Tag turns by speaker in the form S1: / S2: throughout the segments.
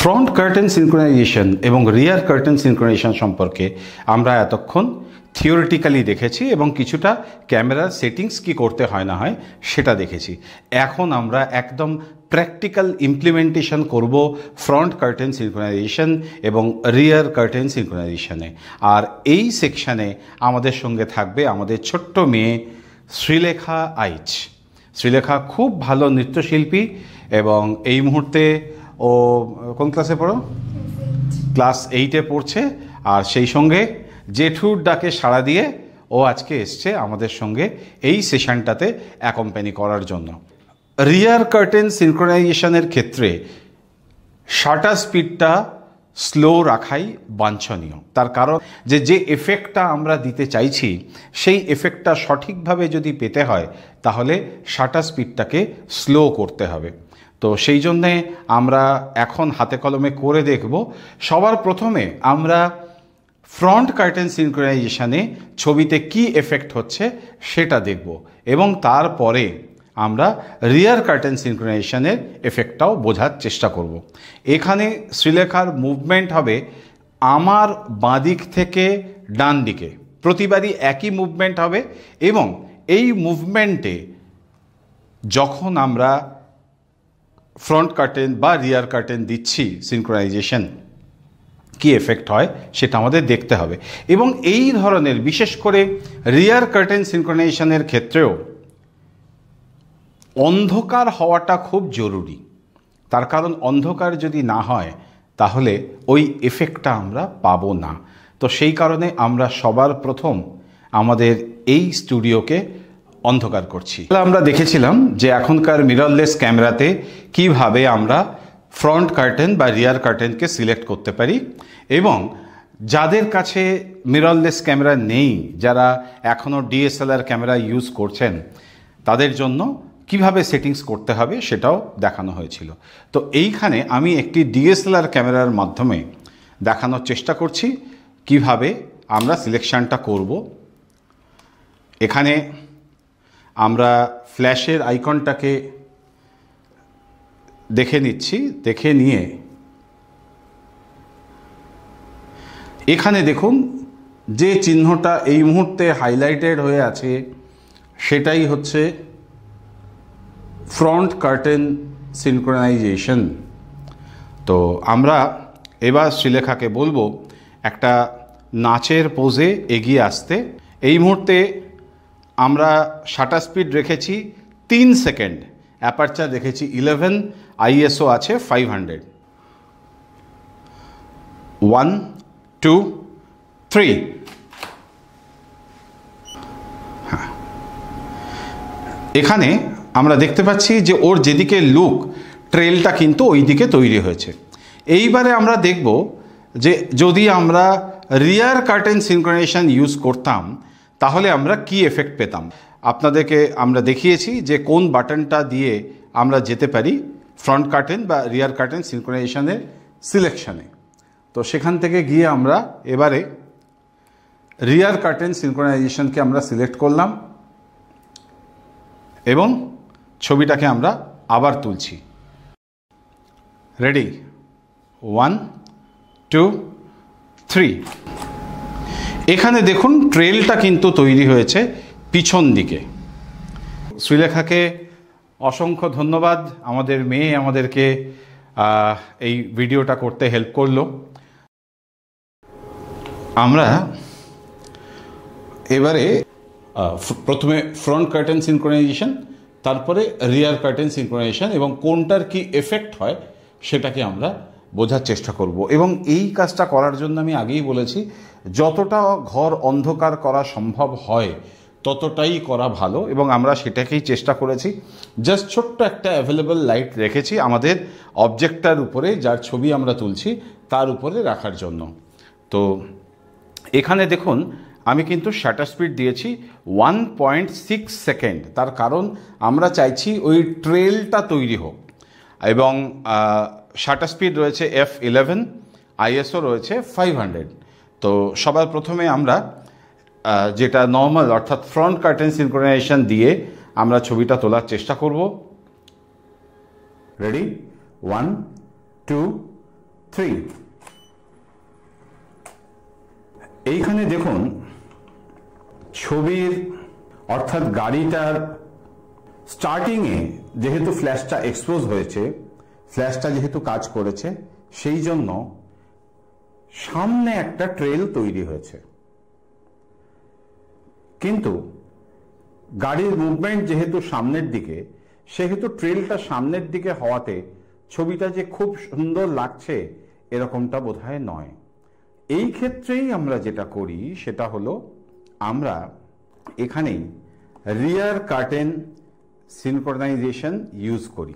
S1: Front curtain synchronisation এবং রিয়ার curtain synchronisation সম্পর্কে আমরা এতক্ষণ থিওরিটিক্যালি দেখেছি এবং কিছুটা ক্যামেরার সেটিংস কি করতে হয় না হয় সেটা দেখেছি। এখন আমরা একদম প্র্যাকটিক্যাল ইমপ্লিমেন্টেশন করব ফ্রন্ট কার্টেন সিনক্রোনাইজেশন এবং রিয়ার কার্টেন সিনক্রোনাইজেশনে। আর এই সেকশানে আমাদের সঙ্গে থাকবে আমাদের ছোট্ট মেয়ে শ্রীলেখা আইচ। শ্রীলেখা খুব ভালো নৃত্যশিল্পী এবং এই মুহূর্তে ও কোন ক্লাসে পড়ো? ক্লাস 8-এ পড়ছে। আর সেই সঙ্গে জেঠুর ডাকে সাড়া দিয়ে ও আজকে এসছে আমাদের সঙ্গে এই সেশনটাতে অ্যাকম্প্যানি করার জন্য। রিয়ার কার্টেন সিনক্রোনাইজেশনের ক্ষেত্রে শাটার স্পিডটা স্লো রাখাই বাঞ্ছনীয়। তার কারণ যে এফেক্টটা আমরা দিতে চাইছি সেই এফেক্টটা সঠিকভাবে যদি পেতে হয় তাহলে শাটার স্পিডটাকে স্লো করতে হবে। তো সেই জন্যে আমরা এখন হাতে কলমে করে দেখব। সবার প্রথমে আমরা ফ্রন্ট কার্টেন সিনক্রোনাইজেশনে ছবিতে কি এফেক্ট হচ্ছে সেটা দেখব এবং তারপরে আমরা রিয়ার কার্টেন সিনক্রোনাইজেশনের এফেক্টটাও বোঝার চেষ্টা করব। এখানে শ্রীলেখার মুভমেন্ট হবে আমার বাঁদিক থেকে ডান দিকে, প্রতিবারই একই মুভমেন্ট হবে এবং এই মুভমেন্টে যখন আমরা ফ্রন্ট কার্টেন বা রিয়ার কার্টেন দিচ্ছি সিনক্রোনাইজেশন কি এফেক্ট হয় সেটা আমাদের দেখতে হবে। এবং এই ধরনের বিশেষ করে রিয়ার কার্টেন সিনক্রোনাইজেশনের ক্ষেত্রেও অন্ধকার হওয়াটা খুব জরুরি। তার কারণ অন্ধকার যদি না হয় তাহলে ওই এফেক্টটা আমরা পাবো না। তো সেই কারণে আমরা সবার প্রথম আমাদের এই স্টুডিওকে অন্ধকার করছি। আমরা দেখেছিলাম যে এখনকার মিররলেস ক্যামেরাতে কিভাবে আমরা ফ্রন্ট কার্টেন বা রিয়ার কার্টেনকে সিলেক্ট করতে পারি এবং যাদের কাছে মিররলেস ক্যামেরা নেই, যারা এখনও ডিএসএলআর ক্যামেরা ইউজ করছেন, তাদের জন্য কিভাবে সেটিংস করতে হবে সেটাও দেখানো হয়েছিল। তো এইখানে আমি একটি ডিএসএলআর ক্যামেরার মাধ্যমে দেখানোর চেষ্টা করছি কিভাবে আমরা সিলেকশানটা করব। এখানে আমরা ফ্ল্যাশের আইকনটাকে দেখে নিচ্ছি। দেখে নিয়ে এখানে দেখুন যে চিহ্নটা এই মুহূর্তে হাইলাইটেড হয়ে আছে সেটাই হচ্ছে ফ্রন্ট কার্টেন সিনক্রোনাইজেশন। তো আমরা এবার শ্রীলেখাকে বলবো একটা নাচের পোজে এগিয়ে আসতে। এই মুহূর্তে আমরা শাটার স্পিড রেখেছি 3 সেকেন্ড, অ্যাপারচার রেখেছি 11, আইএসও আছে 500। 1 2 3। হ্যাঁ, এখানে আমরা দেখতে পাচ্ছি যে ওর যেদিকে লুক ট্রেলটা কিন্তু ওই দিকে তৈরি হয়েছে। এইবারে আমরা দেখব যে যদি আমরা রিয়ার কার্টেন সিনক্রোনাইজেশন ইউজ করতাম তাহলে আমরা কি এফেক্ট পেতাম। আপনাদেরকে আমরা দেখিয়েছি যে কোন বাটনটা দিয়ে আমরা যেতে পারি ফ্রন্ট কার্টেন বা রিয়ার কার্টেন সিনক্রোনাইজেশনের সিলেকশনে। তো সেখান থেকে গিয়ে আমরা এবারে রিয়ার কার্টেন সিনক্রোনাইজেশনকে আমরা সিলেক্ট করলাম এবং ছবিটাকে আমরা আবার তুলছি। রেডি? 1 2 3। এখানে দেখুন ট্রেলটা কিন্তু তৈরি হয়েছে পিছন দিকে। শ্রীলেখাকে অসংখ্য ধন্যবাদ। আমাদের মেয়ে আমাদেরকে এই ভিডিওটা করতে হেল্প করলো। আমরা এবারে প্রথমে ফ্রন্ট কার্টেন সিনক্রোনাইজেশন, তারপরে রিয়ার কার্টেন সিনক্রোনাইজেশন এবং কোনটার কি এফেক্ট হয় সেটাকে আমরা বোঝার চেষ্টা করব। এবং এই কাজটা করার জন্য আমি আগেই বলেছি যতটা ঘর অন্ধকার করা সম্ভব হয় ততটাই করা ভালো এবং আমরা সেটাকেই চেষ্টা করেছি। জাস্ট ছোট্ট একটা অ্যাভেলেবল লাইট রেখেছি আমাদের অবজেক্টটার উপরে, যার ছবি আমরা তুলছি তার উপরে রাখার জন্য। তো এখানে দেখুন আমি কিন্তু শাটার স্পিড দিয়েছি 1.6 সেকেন্ড। তার কারণ আমরা চাইছি ওই ট্রেলটা তৈরি হোক এবং শাটার স্পিড রয়েছে f11, আইএসও রয়েছে 500। তো সবার প্রথমে আমরা যেটা নর্মাল অর্থাৎ ফ্রন্ট কার্টেন সিনক্রোনাইজেশন দিয়ে আমরা ছবিটা তোলার চেষ্টা করব। রেডি? 1 2 3। এইখানে দেখুন ছবির অর্থাৎ গাড়িটার স্টার্টিংয়ে যেহেতু ফ্ল্যাশটা এক্সপোজ হয়েছে, ফ্ল্যাশটা যেহেতু কাজ করেছে, সেই জন্য সামনে একটা ট্রেল তৈরি হয়েছে। কিন্তু গাড়ির মুভমেন্ট যেহেতু সামনের দিকে, সেহেতু ট্রেলটা সামনের দিকে হওয়াতে ছবিটা যে খুব সুন্দর লাগছে এরকমটা বোধহয় নয়। এই ক্ষেত্রেই আমরা যেটা করি সেটা হলো আমরা এখানেই রিয়ার কার্টেন সিনক্রোনাইজেশন ইউজ করি।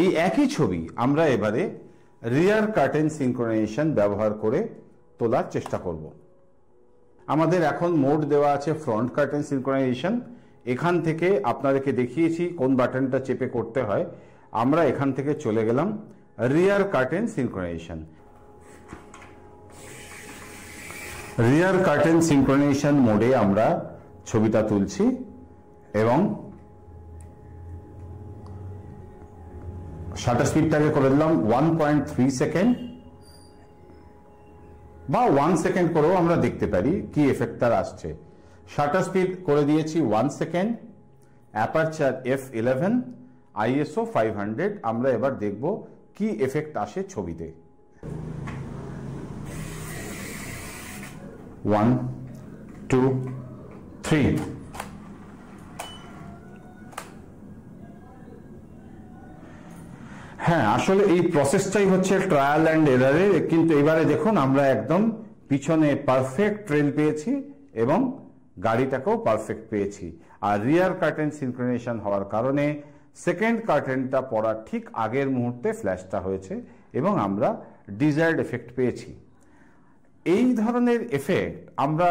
S1: এই একই ছবি আমরা এবারে রিয়ার কার্টেন সিনক্রোনাইজেশন ব্যবহার করে তোলার চেষ্টা করব। আমাদের এখন মোড দেওয়া আছে ফ্রন্ট কার্টেন সিনক্রোনাইজেশন। এখান থেকে আপনাদেরকে দেখিয়েছি কোন বাটনটা চেপে করতে হয়। আমরা এখান থেকে চলে গেলাম রিয়ার কার্টেন সিনক্রোনাইজেশন। রিয়ার কার্টেন সিনক্রোনাইজেশন মোডে আমরা ছবিটা তুলছি এবং শাটার স্পিডটাকে করে দিলাম 1.3 সেকেন্ড বা 1 সেকেন্ড করেও আমরা দেখতে পারি কি এফেক্ট তার আসছে। শাটার স্পিড করে দিয়েছি 1 সেকেন্ড, অ্যাপারচার f11, ISO 500। আমরা এবার দেখব কি এফেক্ট আসে ছবিতে। 1 2 3। হ্যাঁ, আসলে এই প্রসেসটাই হচ্ছে ট্রায়াল অ্যান্ড এরারের। কিন্তু এবারে দেখুন আমরা একদম পিছনে পারফেক্ট ট্রেল পেয়েছি এবং গাড়িটাকেও পারফেক্ট পেয়েছি। আর রিয়ার কার্টেন সিনক্রোনাইজেশন হওয়ার কারণে সেকেন্ড কার্টেনটা পড়ার ঠিক আগের মুহূর্তে ফ্ল্যাশটা হয়েছে এবং আমরা ডিজায়ার্ড এফেক্ট পেয়েছি। এই ধরনের এফেক্ট আমরা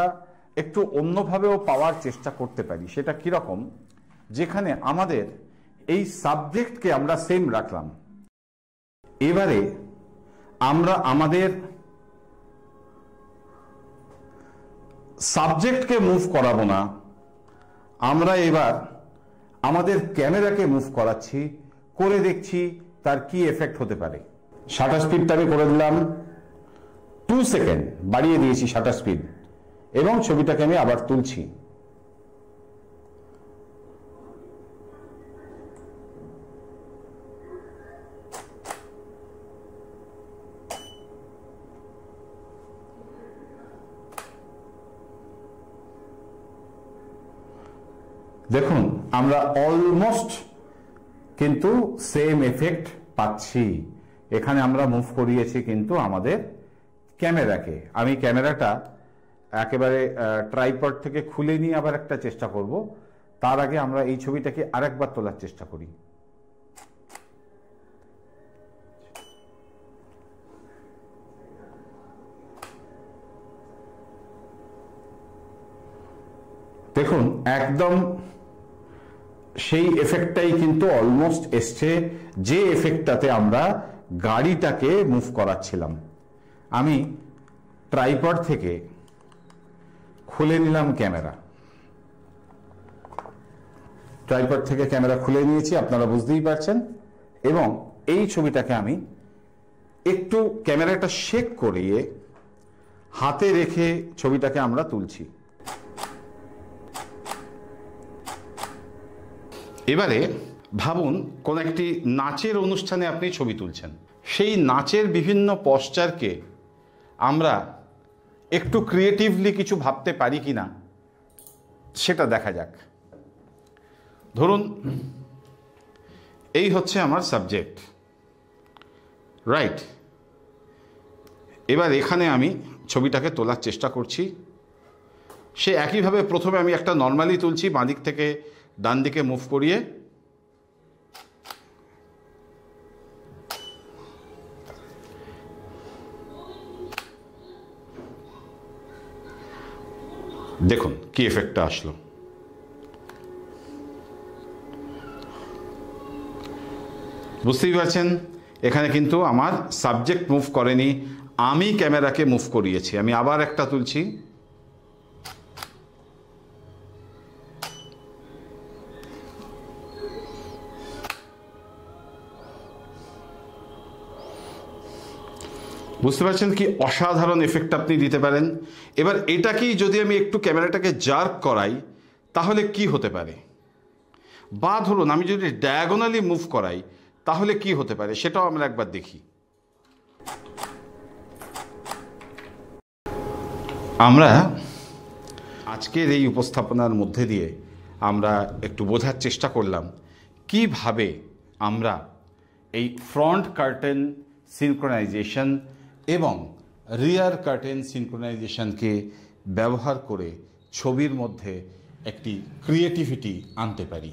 S1: একটু অন্যভাবেও পাওয়ার চেষ্টা করতে পারি। সেটা কিরকম? যেখানে আমাদের এই সাবজেক্টকে আমরা সেম রাখলাম, এবারে আমরা আমাদের সাবজেক্টকে মুভ করাবো না, আমরা এবার আমাদের ক্যামেরাকে মুভ করাচ্ছি, করে দেখছি তার কি এফেক্ট হতে পারে। শাটার স্পিডটাকে করে দিলাম 2 সেকেন্ড, বাড়িয়ে দিয়েছি শাটার স্পিড এবং ছবিটাকে আমি আবার তুলছি। দেখুন আমরা অলমোস্ট কিন্তু সেম এফেক্ট পাচ্ছি। এখানে আমরা মুভ করিয়েছি কিন্তু আমাদের ক্যামেরাকে। আমি ক্যামেরাটা একেবারে ট্রাইপড থেকে খুলে নিয়ে আবার একটা চেষ্টা করব। তার আগে আমরা এই ছবিটাকে আরেকবার তোলার চেষ্টা করি। দেখুন একদম সেই এফেক্টটাই কিন্তু অলমোস্ট এসছে, যে এফেক্টটাতে আমরা গাড়িটাকে মুভ করাচ্ছিলাম। আমি ট্রাইপড থেকে খুলে নিলাম ক্যামেরা, ট্রাইপড থেকে ক্যামেরা খুলে নিয়েছি, আপনারা বুঝতেই পারছেন। এবং এই ছবিটাকে আমি একটু ক্যামেরাটা শেক করিয়ে হাতে রেখে ছবিটাকে আমরা তুলছি। এবারে ভাবুন কোন একটি নাচের অনুষ্ঠানে আপনি ছবি তুলছেন। সেই নাচের বিভিন্ন পশ্চারকে আমরা একটু ক্রিয়েটিভলি কিছু ভাবতে পারি কিনা সেটা দেখা যাক। ধরুন এই হচ্ছে আমার সাবজেক্ট, রাইট? এবার এখানে আমি ছবিটাকে তোলার চেষ্টা করছি। সে একইভাবে প্রথমে আমি একটা নর্মালি তুলছি, বাঁ দিক থেকে ডান দিকে মুভ করিয়ে। দেখুন কি এফেক্টটা আসলো। বুঝতেই পারছেন এখানে কিন্তু আমার সাবজেক্ট মুভ করেনি, আমি ক্যামেরাকে মুভ করিয়েছি। আমি আবার একটা তুলছি। বুঝতে পারছেন কি অসাধারণ এফেক্ট আপনি দিতে পারেন। এবার এটাকেই যদি আমি একটু ক্যামেরাটাকে জার্ক করাই তাহলে কি হতে পারে, বা ধরুন আমি যদি ডায়াগোনালি মুভ করাই তাহলে কি হতে পারে, সেটাও আমরা একবার দেখি। আমরা আজকের এই উপস্থাপনার মধ্যে দিয়ে আমরা একটু বোঝার চেষ্টা করলাম কিভাবে আমরা এই ফ্রন্ট কার্টেন সিনক্রোনাইজেশন এবং রিয়ার কার্টেন সিনক্রোনাইজেশনকে ব্যবহার করে ছবির মধ্যে একটি ক্রিয়েটিভিটি আনতে পারি।